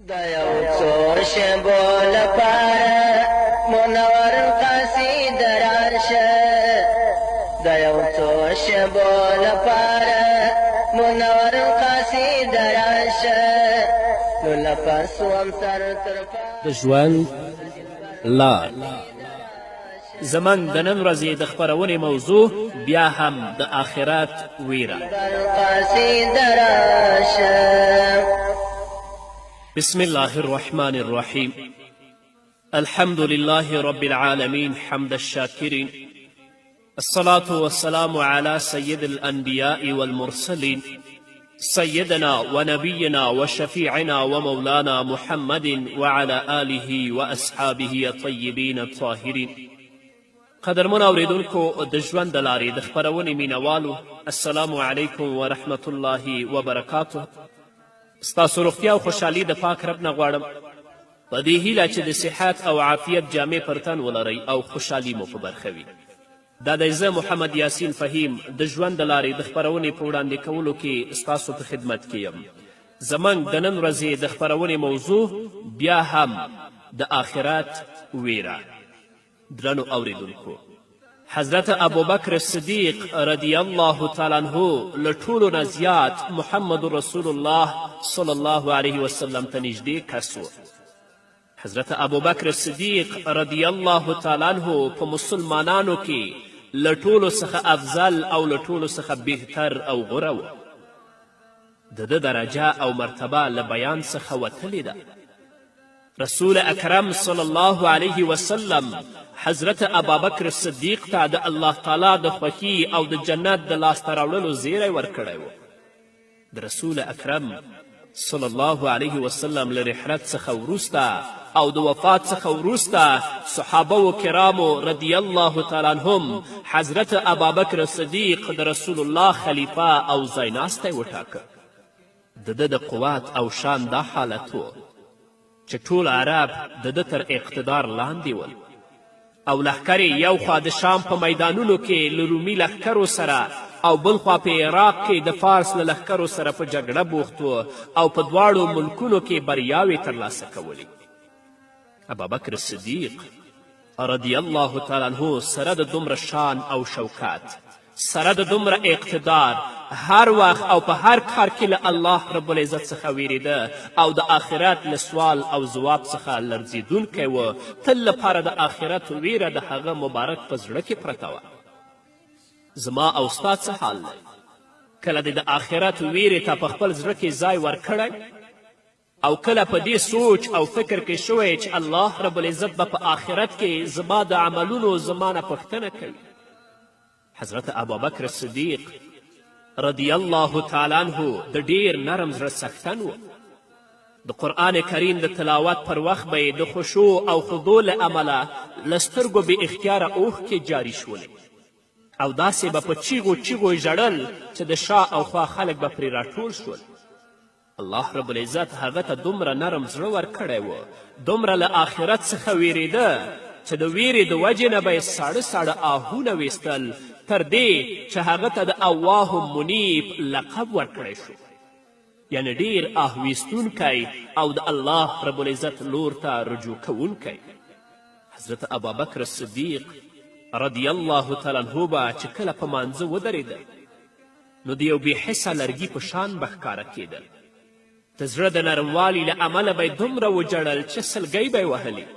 د یو څو شېبو لپاره منور قصید راشه، د یو څو شېبو لپاره منور قصید راشه، نو لپس وم سر تر د ژوند لار زموږ د نن ورځې د خپرونې موضوع بیا هم د آخرت ویره. قصید راشه. بسم الله الرحمن الرحيم. الحمد لله رب العالمين حمد الشاكرين، الصلاة والسلام على سيد الأنبياء والمرسلين سيدنا ونبينا وشفيعنا ومولانا محمد وعلى آله وأصحابه الطيبين الطاهرين. قدرمن اوریدونکو د ژوند د لارې د خپرونې مینوالو، السلام علیکم ورحمة الله وبرکاته. ستاسو روغتیا او خوشحالي د پاک رب نه غواړم، په دې هیله چې د صحت او عافیت جامې پر تن ولرئ او خوشحالي مو په برخه وي. دا دی زه محمد یاسین فهیم د ژوند د لارې د خپرونې په وړاندې کولو کې ستاسو په خدمت کې یم. زموږ د نن ورځې د خپرونې موضوع بیا هم د آخرت ویره. درنو اوریدونکو، حضرت ابوبکر صدیق رضی الله تعالی عنه له ټولو نه زیات محمد رسول الله صلی الله علیه وسلم ته نږدې کس و. حضرت ابوبکر صدیق رضی الله تعالی عنه په مسلمانانو کې له ټولو څخه افضل او له ټولو څخه بهتر او غوره و. د ده درجه او مرتبه له بیان څخه وتلې ده. رسول اکرم صلی الله علیه وسلم حضرت ابابکر صدیق ته د الله تعالی د خوښي او د جنت د لاسته راوړلو زیری ورکړی و. د رسول اکرم صلی الله علیه وسلم له رحلت څخه وروسته او د وفات څخه وروسته صحابه و کرامو رضی الله تعالی عنهم حضرت ابابکر صدیق د رسول الله خلیفه او ځایناستی وټاکه. د ده د قوت او شان دا حالت و چې ټول عرب د ده تر اقتدار لاندې ول او لښکر یې یو خوا د شام په میدانونو کې له رومي لښکرو سره او بل خوا په عراق کې د فارس له لښکرو سره په جګړه بوخت و او په دواړو ملکونو کې بریاوې ترلاسه کولې. ابابکر صدیق رضی الله تعالی عنه سره د دومره شان او شوکت، سره د دومره اقتدار، هر وخت او په هر کار کې له الله رب العزت څخه ویریده او د آخرت له سوال او ځواب څخه لرزیدونکی و. تل لپاره د آخرت ویره د هغه مبارک په زړه کې پرته وه. زما او ستا څه حال دی؟ کله د آخرت ویرې ته په خپل زړه کې ځای ورکړی او کله په دې سوچ او فکر کې شوی چې الله رب العزت به په آخرت کې زما د عملونو زما نه پوښتنه کوي؟ حضرت ابوبکر صدیق رضی الله تعالی عنه د ډیر نرم زړه څښتن و. د قرآن کریم د تلاوت پر وخت به یې د خشوع او خضوع له امله له سترګو بې اختیاره اوښکې جاري شولې او داسې به په چیغو چیغو ژړل چې د شا او خوا خلک به پرې راټول شول. الله رب العزت هغه ته دومره نرم زړه ورکړی و، دومره له آخرت څخه ویرېده چې د ویرې د وجې نه به یې ساړه ساړه آهونه ویستل، تر دې چې هغه ته د اواه منیب لقب ورکړی شو، یعنی ډیر آه ویستونکی او د الله رب العزت لور ته رجوع کوونکی. حضرت ابابکر صدیق رضی الله تعالی عنه به چې کله په مانځه ودرېده نو د یو بېحسه لرګي په شان به ښکاره کېدل. د زړه د نرموالي له امله به یې دومره وجړل چې سلګۍ به یې وهلې.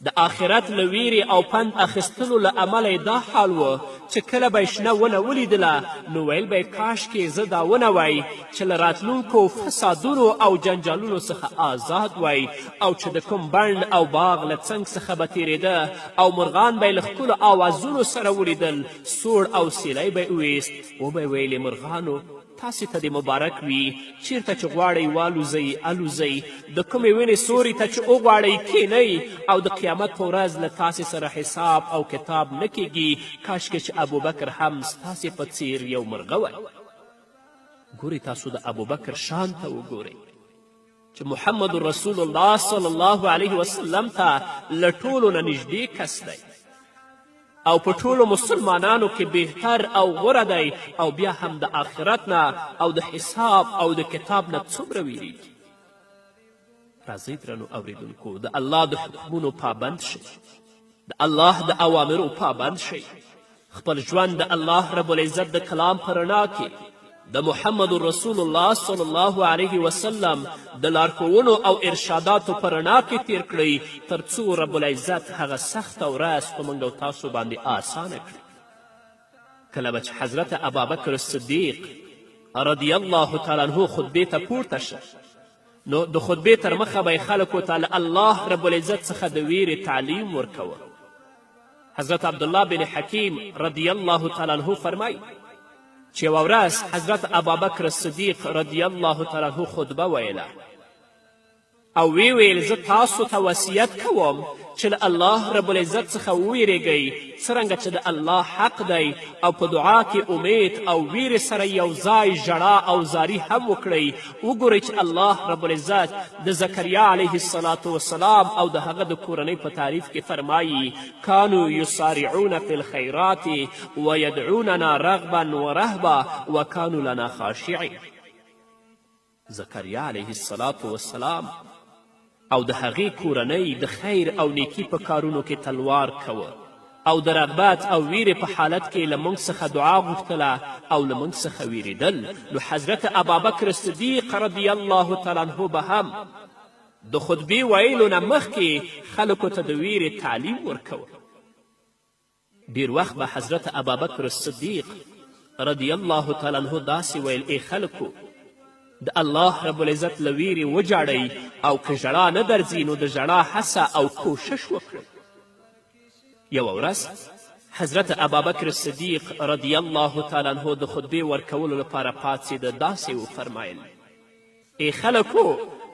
د آخرت له ویرې او پند اخیستلو له امله یې دا حال و چې کله به یې شنه ونه ولیدله نو ویل به یې کاشکې زه دا ونه وای چې له راتلونکو فسادونو او جنجالونو څخه آزاد وای او چې د کوم بڼ او باغ له څنګ څخه به تېرېده او مرغان به یې له ښکلو آوازونو سره ولیدل، سوړ او سیلی به یې ویست. وبه یې ویلې مرغانو تاسې ته دې مبارک وي، چیرته چې غواړئ والوځئ الوځئ، د کومې ونې سوري ته چې وغواړئ کښېنئ او د قیامت په ورځ له تاسې سره حساب او کتاب نه کیږي. کاشکې چې ابوبکر هم ستاسې په څیر یو مرغه وی. ګورئ تاسو د ابوبکر شان ته وګورئ چې محمد رسول الله صلی الله علیه وسلم ته له ټولو نه نږدې کس دی او په ټولو مسلمانانو کې بهتر او غوره دی او بیا هم د آخرت نه او د حساب او د کتاب نه څومره ویریږي. راځئ درنو اوریدونکو د الله د حکمونو پابند شئ، د الله د اوامرو پابند شئ، خپل ژوند د الله رب العزت د کلام په رڼا کې د محمد رسول الله صلی الله علیه وسلم د لارښوونو او ارشاداتو په رڼا کې تیر کړئ، تر څو رب العزت هغه سخته ورځ په موږ او تاسو باندې آسانه کړي. کله به چې حضرت ابابکر صدیق رضی الله تعالی عنه خطبې ته پورته شه، نو د خطبې تر مخه به یې خلکو ته له الله رب العزت څخه د ویرې تعلیم ورکوه. حضرت عبدالله بن حکیم رضی الله تعالی عنه فرمایي چې یوه ورځ حضرت ابابکر صدیق رضی الله تعالی عنه خطبه ویله او وی ویل زه تاسو ته وصیت کوم چې له الله رب العزت څخه وویرېږئ، څرنګه چې د الله حق دی، او په دعا کې امید او ویرې سره یو ځای ژړا او زاری هم وکړئ. وګورئ چې الله رب العزت د زکریا علیه الصلاة والسلام او د هغه د کورنۍ په تعریف کې فرمایي کانو یسارعون فی الخیرات ویدعوننا رغبا ورهبا وکانو لنا خاشعین. زکریا علیه الصلاة والسلام او د هغې کورنۍ د خیر او نیکي په کارونو کې تلوار کوه او د رغبت او ویرې په حالت کې له موږ څخه دعا غوښتله او له موږ څخه ویرېدل. نو حضرت ابابکر صدیق رضی الله تعالی عنه به هم د خطبې ویلو نه مخکې خلکو ته د ویرې تعلیم ورکوه. ډېر وخت به حضرت ابابکر صدیق رضی الله تعالی عنه داسې ویل ای خلکو د الله رب العزت له ویرې وجاړئ او که ژړا نه درځي نو د ژړا هڅه او کوشش وکړئ. یوه ورځ حضرت ابابکر صدیق رضی الله تعالی عنه د خطبې ورکولو لپاره پاڅېده، داسې وفرمایل ای خلکو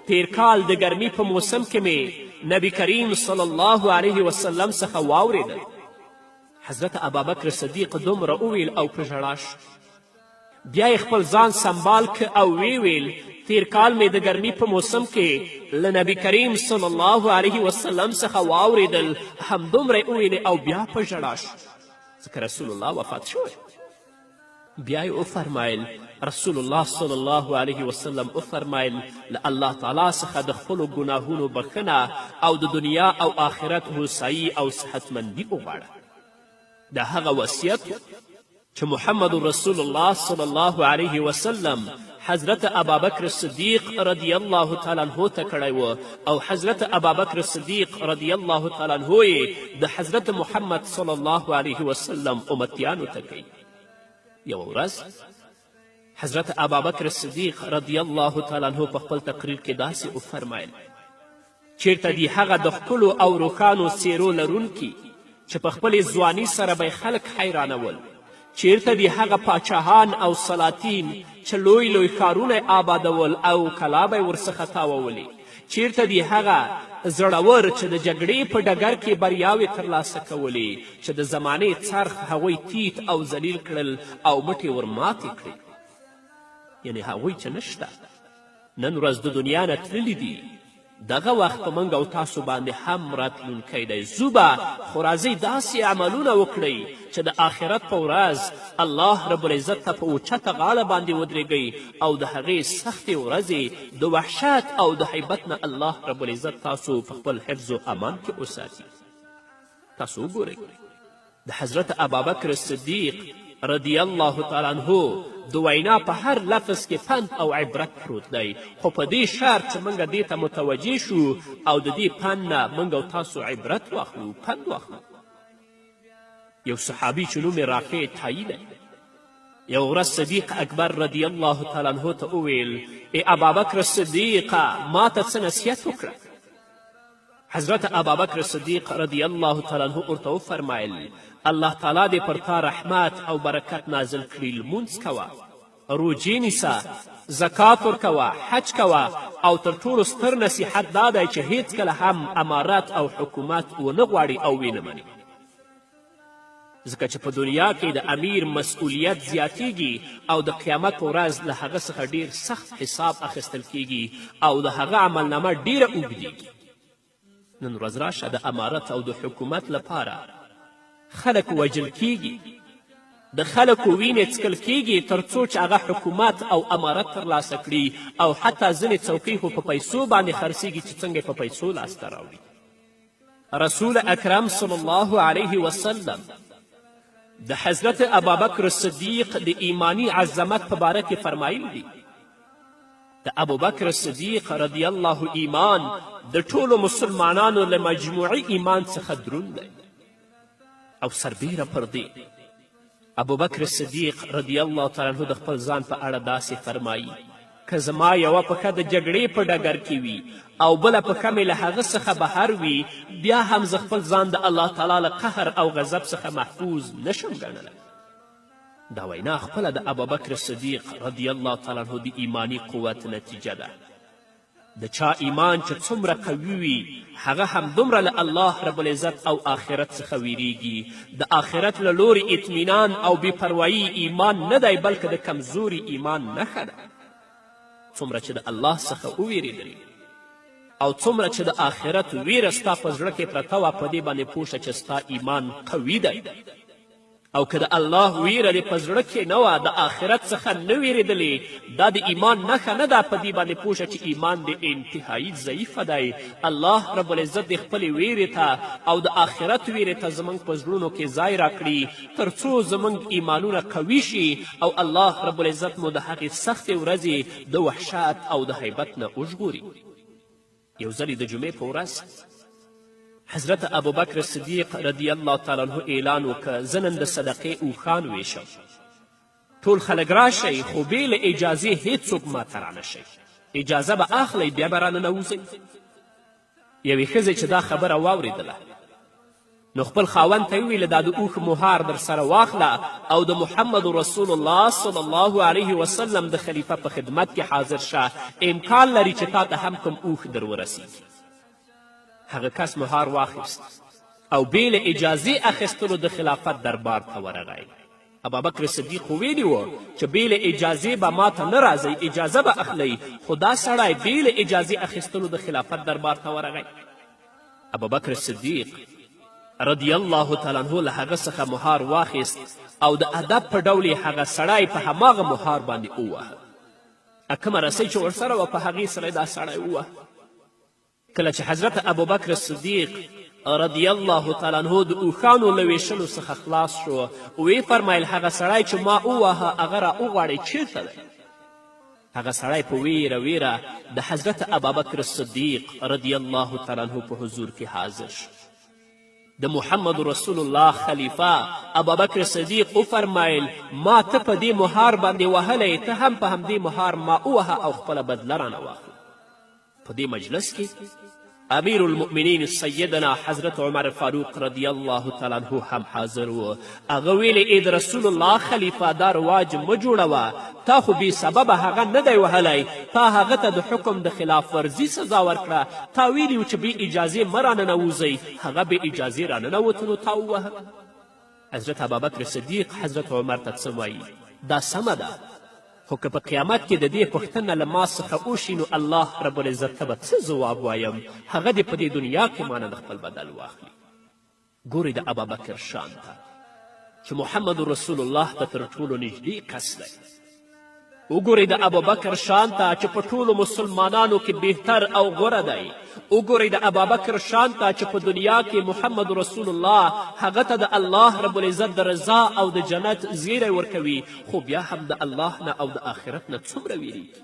تیر کال د ګرمي په موسم کې مې نبی کریم صلی الله علیه وسلم څخه واورېدل. حضرت ابابکر صدیق دومره وویل او په ژړا شو. بیا یې خپل ځان سنبال که او وی ویل تیر کال مې د ګرمي په موسم کې له نبی کریم صلی الله علیه وسلم څخه واورېدل، همدومره یې وویلې او بیا په ژړا شو ځکه رسول الله وفات شوی. بیا یې وفرمایل رسول الله صلی الله علیه وسلم وفرمایل له الله تعالی څخه د خپلو ګناهونو بخښنه او د دنیا او آخرت هوسایي او صحتمندي وغواړه. دا هغه وصیت چې محمد رسول الله صلی الله علیه وسلم حضرت ابابکر صدیق رضی الله تعالی عنه ته کړی و او حضرت ابابکر صدیق رضی الله تعالی عنه یې د حضرت محمد صلی الله علیه وسلم امتیانو ته کوي. یوه ورځ حضرت ابابکر صدیق رضی الله تعالی عنه په خپل تقریر کې داسې وفرمایل چیرته دی هغه د ښکلو او روښانو څیرو لرونکي چې په خپلې ځواني سره به خلک حیرانول، چیرته دی هغه پاچاهان او سلاطین چې لوی لوی ښارونه آبادول او کلا به یې ورڅخه تاوولې، چیرته دی هغه زړور چې د جګړې په ډګر کې بریاوې ترلاسه کولې چې د زمانې څرخ هغوی تیت او ذلیل کړل او مټې ورماتې کړې. یعنې هغوی چې نشته نن ورځ د دنیا نه تللي دي، دغه وخت په موږ او تاسو باندې هم راتلونکی دی. زو به خو راځئ داسې عملونه وکړئ چې د آخرت په ورځ الله رب العزت ته په اوچته غاړه باندې ودرېږئ او د هغې سختې ورځې د وحشت او د هیبت نه الله رب العزت تاسو په خپل حفظ و امان کې وساتي. تاسو وګورئ د حضرت ابابکر صدیق رضی الله تعالی عنه د وینا په هر لفظ کې پند او عبرت پروت دی، خو په دې شرط چې موږ دې ته متوجه شو او د دې پند نه موږ او تاسو عبرت واخلو، پند واخلو. یو صحابي چې نوم یې رافع تایي دی، یو ورځ صدیق اکبر رضی الله تعالی عنه ته وویل ای ابابکر صدیقه ما ته څه نصیحت وکړه. حضرت ابابکر صدیق رضی الله تعالی عنه ورته وفرمایل الله تعالی دې پر تا رحمت او برکت نازل کړي، لمونځ کوه، روجې نیسه، زکات ورکوه، حج کوه او تر ټولو ستر نصیحت دا دی چې هیڅکله هم امارت او حکومت ونه غواړي او ویې نه مني، ځکه چې په دنیا کې د امیر مسئولیت زیاتیږي او د قیامت په ورځ له هغه څخه ډیر سخت حساب اخیستل کیږي او د هغه عملنامه ډیره اوږدیږي. نن ورځ راشه د امارت او د حکومت لپاره خلک وژل کیږي، د خلکو وینې څکل کیږي تر څو چې هغه حکومت او امارت ترلاسه کړي او حتی ځینې څوکۍ خو په پیسو باندې خرڅیږي چې څنګه په پیسو لاسته راوړي. رسول اکرم صلی الله علیه وسلم د حضرت ابابکر صدیق د ایمانی عظمت په باره کې فرمایلی دي د ابوبکر صدیق رضی الله ایمان د ټولو مسلمانانو له مجموعي ایمان څخه دروند دی او سربیره پر دې ابوبکر صدیق رضی الله تعالی عنه د خپل ځان په اړه داسې فرمایي که زما یوه پښه د جګړې په ډګر کې وي او بله پښه مې له هغه څخه بهر وي بیا هم زه خپل ځان د الله تعالی له قهر او غضب څخه محفوظ نشم ګڼلی. دا وینا خپله د ابوبکر صدیق رضی الله تعالی عنه د ایمانی قوت نتیجه ده. د چا ایمان چې څومره قوي وي هغه همدومره له الله رب العزت او آخرت څخه ویریږي. د آخرت له لورې اطمینان او بېپروایي ایمان نه دی بلکې د کمزوري ایمان نښه ده. څومره چې د الله څخه وویرېدلې او څومره چې د آخرت ویره ستا په زړه کې پرته وه په دې باندې پوه شه چې ستا ایمان قوي دی. او که د الله ویره دې په زړه کې نه وه د آخرت څخه نه ویرېدلې دا د ایمان نښه نه ده. په دې باندې پوه شه چې ایمان دې انتهایي ضعیفه دی. الله رب العزت دې خپلې ویرې ته او د آخرت ویرې ته زموږ په زړونو کې ځای راکړي تر څو زموږ ایمانونه قوي شي او الله رب العزت مو د هغې سختې ورځې د وحشت او د هیبت نه وژغوري. یو ځل د جمعې په ورځ حضرت ابوبکر صدیق رضی الله تعالی عنه اعلان وکړ زه نن د صدقې اوښان ویشم. ټول خلک راشئ خو بې له اجازې هیڅوک ماته رانشئ. اجازه به اخلئ بیا به راننوځئ. یوې ښځې چې دا خبره واورېدله نو خپل خاوند ته یې وویل دا د اوښ مهار در سره واخله او د محمد رسول الله صلی الله علیه وسلم د خلیفه په خدمت کې حاضر شه. امکان لري چې تا ته هم کوم اوښ در ورسیږي. هغه کس مهار واخیست او بې له اجازې اخیستلو د خلافت دربار ته ورغی. ابابکر صدیق خو ویلي و چې بې له اجازې به ما ته نه راځئ اجازه به اخلئ خو دا سړی بې له اجازې اخیستلو د خلافت دربار ته ورغی. ابوبکر صدیق رضی الله تعالی عنه له هغه څخه مهار واخیست او د ادب په ډول یې هغه سړی په هماغه مهار باندې ووهه. کومه رسۍ چې ورسره وه په هغې سره دا سړی ووهه. کله چې حضرت ابوبکر صدیق رضی الله تعالی عنه د اوښانو له ویشلو څخه خلاص شو ویې فرمیل هغه سړی چې ما ووهه هغه را وغواړئ چیرته دی؟ هغه سړی په ویره ویره د حضرت ابوبکر صدیق رضی الله تعالی عنه په حضور کې حاضر شو. د محمد رسول الله خلیفه ابوبکر صدیق وفرمیل ما ته په دې مهار باندې وهلی ته هم په همدې مهار ما ووهه او خپله بدله رانه واخله. په دې مجلس کې امیر المؤمنین سیدنا حضرت عمر فاروق رضی الله تعالی عنه هم حاضر و. هغه ویلې ای د رسول الله خلیفه دا رواج مه جوړوه تا خو بې سببه هغه نه دی وهلی تا هغه ته د حکم د خلاف ورزي سزا ورکړه تا ویلي و چې بې اجازې مه راننوځئ هغه بې اجازې راننوته نو تا ووهه. حضرت ابوبکر صدیق حضرت عمر ته څه وایي دا سمه ده خو که په قیامت کې د دې پوښتنه له ما څخه وشي نو الله رب العزت ته به څه ځواب وایم هغه دې په دې دنیا کې مانه د خپل بدل واخلي. ګورئ د ابوبکر شان ته چې محمد رسول الله ته تر ټولو نږدې کس دی. وګورئ د ابوبکر شان ته چې په ټولو مسلمانانو کې بهتر او غوره دی. وګورئ د ابوبکر شان ته چې په دنیا کې محمد رسول الله هغه ته د الله رب العزت د رضا او د جنت زیری ورکوي خو بیا هم د الله نه او د آخرت نه څومره ویریږي.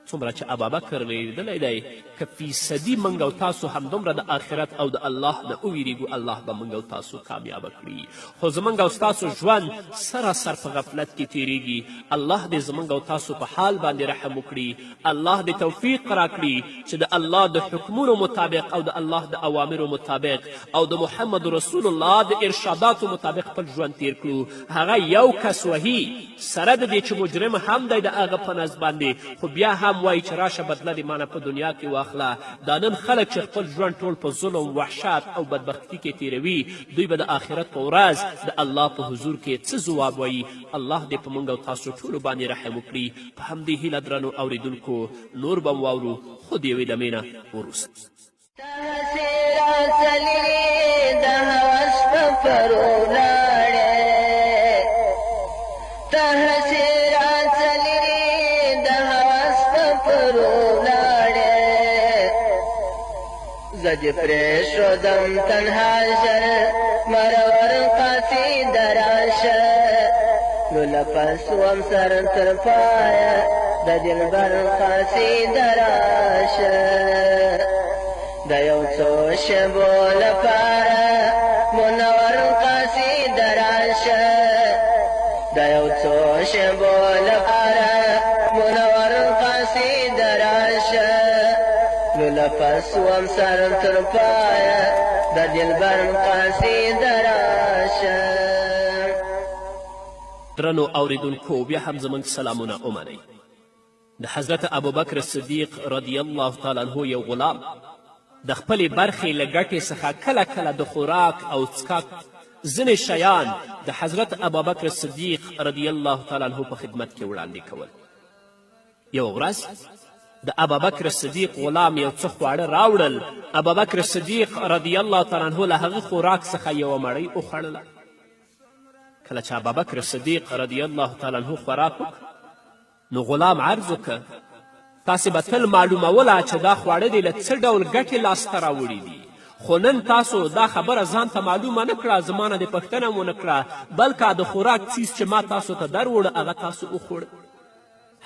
څومره چې ابوبکر ویرېدلی دی که فیصدي موږ او تاسو همدومره د آخرت او د الله نه وویریږو الله به موږ او تاسو کامیابه کړي. خو زموږ او ستاسو ژوند سراسر په غفلت کې تیریږي. الله دې زموږ او تاسو په حال باندې رحم وکړي. الله دې توفیق راکړي چې د الله د حکمونو مطابق او د الله د اوامرو مطابق او د محمد رسول الله د ارشاداتو مطابق خپل ژوند تیر کړو. هغه یو کس وهي سره د دې چې مجرم هم دی د هغه په نظر باندې خو بیا هم وایي چې راشه بدله دې مانه په دنیا کې واخله. دا نن خلک چې خپل ژوند ټول په ظلم وحشت او بدبختي کې تیروي دوی به د آخرت په ورځ د الله په حضور کې څه ځواب وایي. الله دې په موږ او تاسو ټولو باندې رحم وکړي. په همدې هیله درنو اوریدونکو نور به واورو خو د یوې دمې نه وروسته د هوس په فرو لاړې زه دې پرېښودم تنها ژر مرور قصیده راشه نو لپس وم سر تر پایه د دلبر قصیده راشه د یو څو شېبو لپاره منور قصیده راشه د یو څو شېبو لپاره منور قصیده راشه نو لپس وم سر تر پایه د دلبر قصیده راشه. درنو اوریدونکو بیا هم زموږ سلامونه ومنئ. د حضرت ابوبکر صدیق رضی الله تعالی عنه یو غلام د خپلې برخې له ګټې څخه کله کله د خوراک او څښاک ځینې شیان د حضرت ابوبکر صدیق رضی الله تعالی عنه په خدمت کې وړاندې کول. یوه ورځ د ابوبکر صدیق غلام یو څه خواړه راوړل. ابوبکر صدیق رضی الله تعالی عنه له هغه خوراک څخه یوه مړۍ وخوړله. کله چې ابوبکر صدیق رضی الله تعالی عنه خوراک وکړ نو غلام عرض وکړ تاسې به تل معلوموله چې دا خواړه دې له څه ډول ګټې لاسته راوړي دي، خو نن تاسو دا خبره ځان ته معلومه نه کړه، زما نه دې پوښتنه ونه کړه، بلکې د خوراک څیز چې ما تاسو ته دروړ هغه تاسو وخوړ.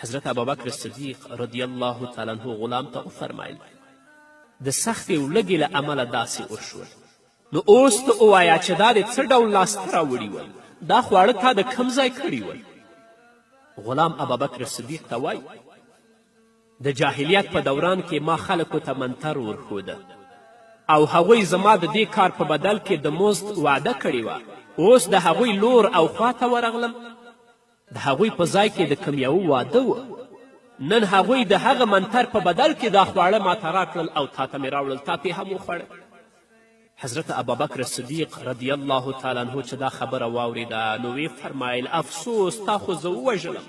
حضرت ابوبکر صدیق رضی الله تعالی عنه غلام ته وفرمیل د سختې ولږې له امله داسې وشول، نو اوس ته ووایه چې دا دې څه ډول لاسته راوړي ول، دا خواړه تا د کوم ځای کړي ول؟ غلام ابوبکر صدیق ته وایي د جاهلیت په دوران کې ما خلکو ته منتر ورښوده او هغوی زما د دې کار په بدل کې د مزد وعده کړې وه. اوس د هغوی لور او خوا ته ورغلم، د هغوی په ځای کې د کوم یوه واده و. نن هغوی د هغه منتر په بدل کې دا خواړه ماته راکړل او تا ته مې راوړل، تا پې هم وخوړه. حضرت ابوبکر صدیق رضی الله تعالی عنه چې دا خبره واورېده نو ویې فرمایل افسوس تا خو زه ووژلم.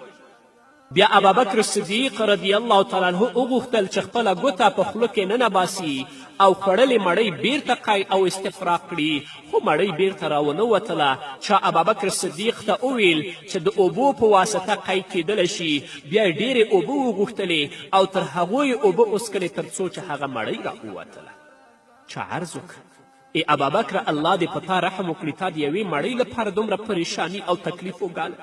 بیا ابوبکر صدیق رضی الله تعالی عنه وغوښتل چې خپله ګوته په خوله کې ننباسي او خوړلې مړۍ بیرته قی او استفراق کړي، خو مړۍ بیرته راونه وتله. چا ابوبکر صدیق ته وویل چې د اوبو په واسطه قی کیدلی شي، بیا ډېرې اوبه وغوښتلې او تر هغو یې اوبه وڅکلې تر څو چې هغه مړۍ راووتله. چا عرض وکړ ای ابوبکر الله دې په تا رحم وکړي، تا د یوې مړۍ لپاره دومره پریشانی او تکلیف وګاله.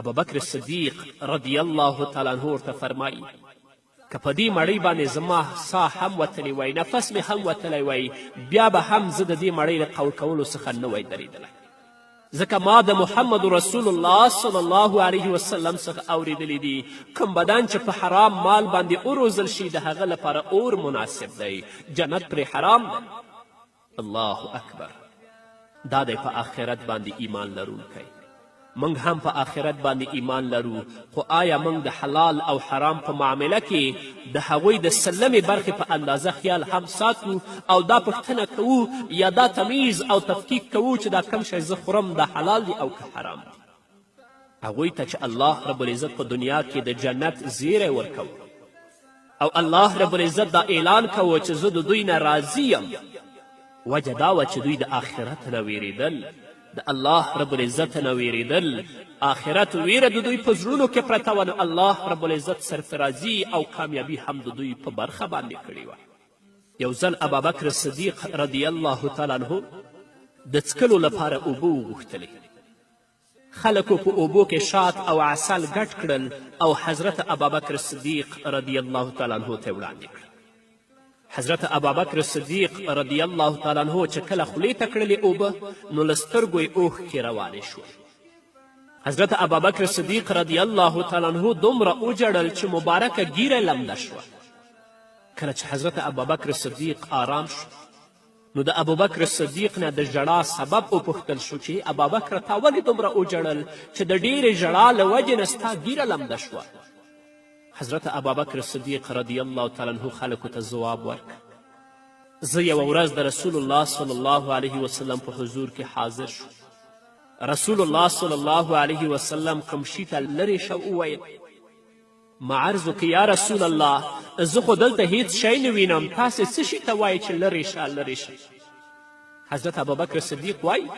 ابوبکر صدیق رضی الله تعالی عنه ورته فرمایي که په دې مړۍ باندې زما ساه هم وتلی وی، نفس مې هم وتلی وی، بیا به هم زه د دې مړۍ له قول کولو څخه نه وی درېدلی، ځکه ما د محمد رسول الله صلی الله علیه وسلم څخه اورېدلی دي کوم بدن چې په حرام مال باندې وروزل شي د هغه لپاره اور مناسب دی، جنت پرې حرام دی. الله اکبر. دا دی په آخرت باندې ایمان لرونکی. موږ هم په آخرت باندې ایمان لرو، خو آیا موږ د حلال او حرام په معامله کې د هغوی د سلمې برخې په اندازه خیال هم ساتو او دا پوښتنه کوو یا دا تمیز او تفکیک کوو چې دا کم شی زه خورم دا حلال دی او که حرام دی؟ هغوی ته چې الله رب العزت په دنیا کې د جنت زیری ورکوو او الله رب العزت دا اعلان کوو چې زه د دوی نه راضي یم، وجه دا وه چې دوی د آخرت نه ویرېدل، د الله رب العزت نه ویرېدل، آخرت ویره د دوی په زړونو کې پرته وه، نو الله رب العزت سرفرازي او کامیابي هم د دوی په برخه باندې کړې وه. یو ځل ابوبکر صدیق رضی الله تعالی عنه د څکلو لپاره اوبه وغوښتلې. خلکو په اوبو کې شات او عسل ګډ کړل او حضرت ابوبکر صدیق رضی الله تعالی عنه ته وړاندې کړل. حضرت ابوبکر صدیق رضی الله تعالی عنه چې کله خولې ته کړلې اوبه نو له سترګو یې اوښکې روانې شوې. حضرت ابوبکر صدیق رضی الله تعالی عنه دومره وژړل چې مبارکه ږیره لمده شوه. کله چې حضرت ابوبکر صدیق آرام شو نو د ابوبکر صدیق نه د ژړا سبب وپوښتل شو چې ابوبکر تا ولې دومره وژړل چې د ډېرې ژړا له وجې نه ستا ږیره لمده شوه؟ حضرت ابوبکر صدیق رضی الله تعالی عنه خلکو ته ځواب ورکړ زه یوه ورځ د رسول الله صلی الله علیه وسلم په حضور کې حاضر شو. رسول الله صلی الله علیه وسلم قمشي ته لرې شه وویل ما عرض وکړ یا رسول الله زه خو دلته هیڅ شی نه وینم، تاسې څه شي ته وایئ چې لرې شه لرې شه؟ حضرت ابوبکر صدیق وایي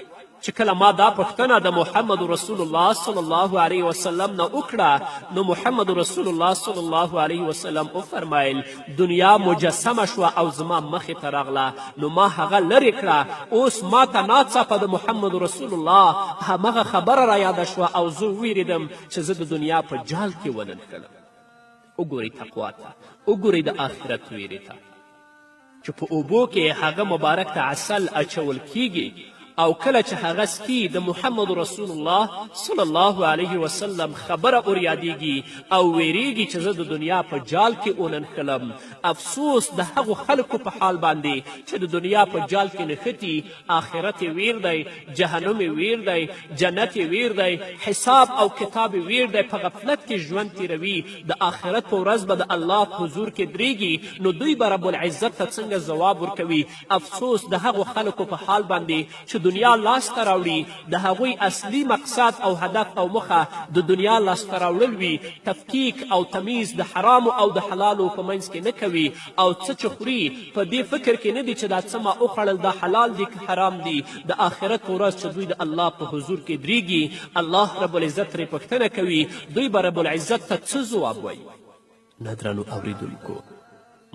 چې کله ما دا پوښتنه د محمد رسول الله صلی الله علیه وسلم نه وکړه نو محمد رسول الله صلی الله علیه وسلم وفرمایل دنیا مجسمه شوه او زما مخې ته راغله نو ما هغه لرې کړه اوس ما ته ناڅاپه د محمد رسول الله همغه خبره رایاده شوه او زه وویرېدم چې زه د دنیا په جال کې وننښلم. وګورئ تقوا ته، وګورئ د آخرت ویرې ته چې په اوبو کې هغه مبارک ته عسل اچول کیږي او کله چې هغه سکي د محمد رسول الله صلی الله علیه وسلم خبره اوریادیږي او ویریږي چې زه د دنیا په جال کې وننښلم. افسوس د هغو خلکو په حال باندې چې د دنیا په جال کې نښتي، آخرت یې ویر دی، جهنم یې ویر دی، جنت یې ویر دی، حساب او کتاب یې ویر دی، په غفلت کې ژوند تیروي، د آخرت په ورځ به د الله په حضور کې درېږي نو دوی به رب العزت ته څنګه ځواب ورکوي. افسوس د هغو خلکو په حال باندې چې دنیا لاسته راوړي، د هغوی اصلي مقصد او هدف او مخه د دنیا لاسته راوړل وي، تفکیک او تمیز د حرامو او د حلالو په منځ کې نه کوي او څه چې خوري په دې فکر کې نه دي چې دا څه ما وخوړل دا حلال دي که حرام دي. د آخرت په ورځ چې دوی د الله په حضور کې درېږي الله رب العزت ترې پوښتنه کوي، دوی به رب العزت ته څه ځواب وایي؟ نه درنو اوریدونکو،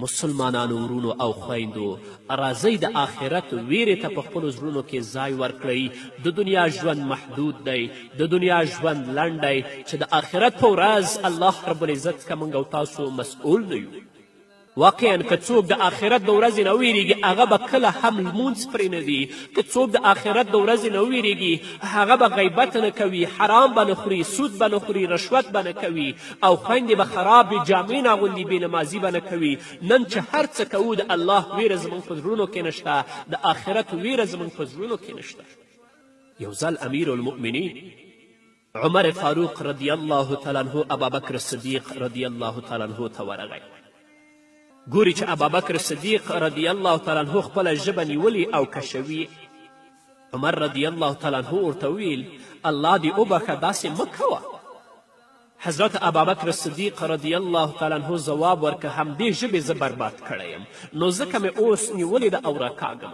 مسلمانانو ورونو او خویندو، راځئ د آخرت ویرې ته په خپلو زړونو کې ځای ورکړئ. د دنیا ژوند محدود دی، د دنیا ژوند لنډ دی چې د آخرت په ورځ الله رب العزت څخه موږ او تاسو مسؤول نه یو. واقعا که څوک د آخرت د ورځې نه ویرېږي هغه به کله هم لمونځ پرې نه دي. که څوک د آخرت د ورځې نه ویرېږي هغه به غیبت نه کوي، حرام به نه خوري، سود به نه خوري، رشوت به نه کوي او خویندې به خرابې جامې نه اغوندي، بېنمازي به نه کوي. نن چې هر څه کوو د الله ویره زموږ په زړونو کې نشته، د آخرت ویره زموږ په زړونو کې نشته. یو ځل امیر المؤمنین عمر فاروق رضی الله تعالی عنه ابابکر صدیق رضی الله تعالی عنه ته ورغی. ګوري چې ابابکر صدیق رضی الله تعالی عنه خپله ژبه نیولې او کشوي. عمر رضی الله تعالی عنه ورته ویل الله دې وبخه داسې مه کوه. حضرت ابابکر صدیق رضی الله تعالی عنه ځواب ورکه همدې ژبې زه برباد کړی یم نو ځکه مې اوس نیولې ده او راکاږم.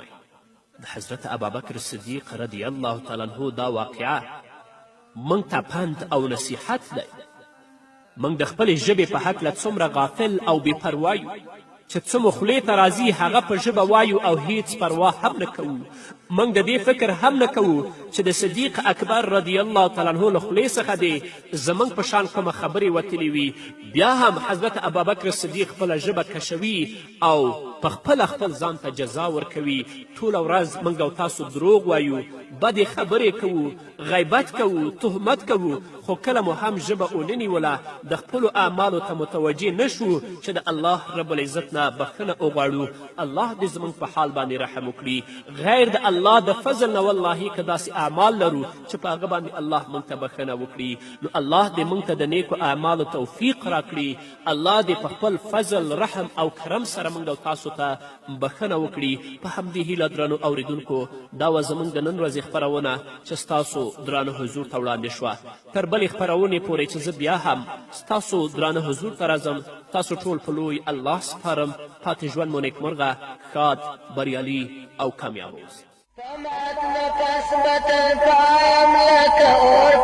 د حضرت ابابکر صدیق رضی الله تعالی عنه دا واقعه موږ ته پند او نصیحت دی. موږ د خپلې ژبې په هکله څومره غافل او بې پروا یو چې څه مو خولې ته راځي هغه په ژبه وایو او هیڅ پروا هم نه کوو. موږ د دې فکر هم نه کوو چې د صدیق اکبر رضی الله تعالی عنه له خولې څخه دې زموږ په شان کومه خبرې وتلې وي. بیا هم حضرت ابابکر صدیق خپله ژبه کشوي او په خپله خپل ځان ته جزا ورکوي. ټوله ورځ موږ او تاسو دروغ وایو، بدې خبرې کوو، غیبت کوو، تهمت کوو، خو کله مو هم ژبه ونه نیوله د خپلو اعمالو ته متوجه نشو چې د الله رب العزت نه بخښنه وغواړو. الله دې زموږ په حال باندې رحم وکړي. غیر د الله د فضل نه والله که داسې اعمال لرو چې په هغه باندې الله موږ ته بخښنه وکړي نو الله دې موږ ته د نیکو اعمالو توفیق راکړي. الله دې په خپل فضل، رحم او کرم سره موږ او تاسو ته بخښنه وکړي. په همدې هیله درنو اوریدونکو دا وه زموږ د نن ورځې خپرونه چې ستاسو درانه حضور ته وړاندې شوه. تر بلې خپرونې پورې چې زه بیا هم ستاسو درانه حضور ته راځم تاسو ټول په لوی الله سپارم. پاتې ژوند مو نیکمرغه، ښاد، بریالي او کامیاب اوسئ. فمات نفس بتل پایم لکه اور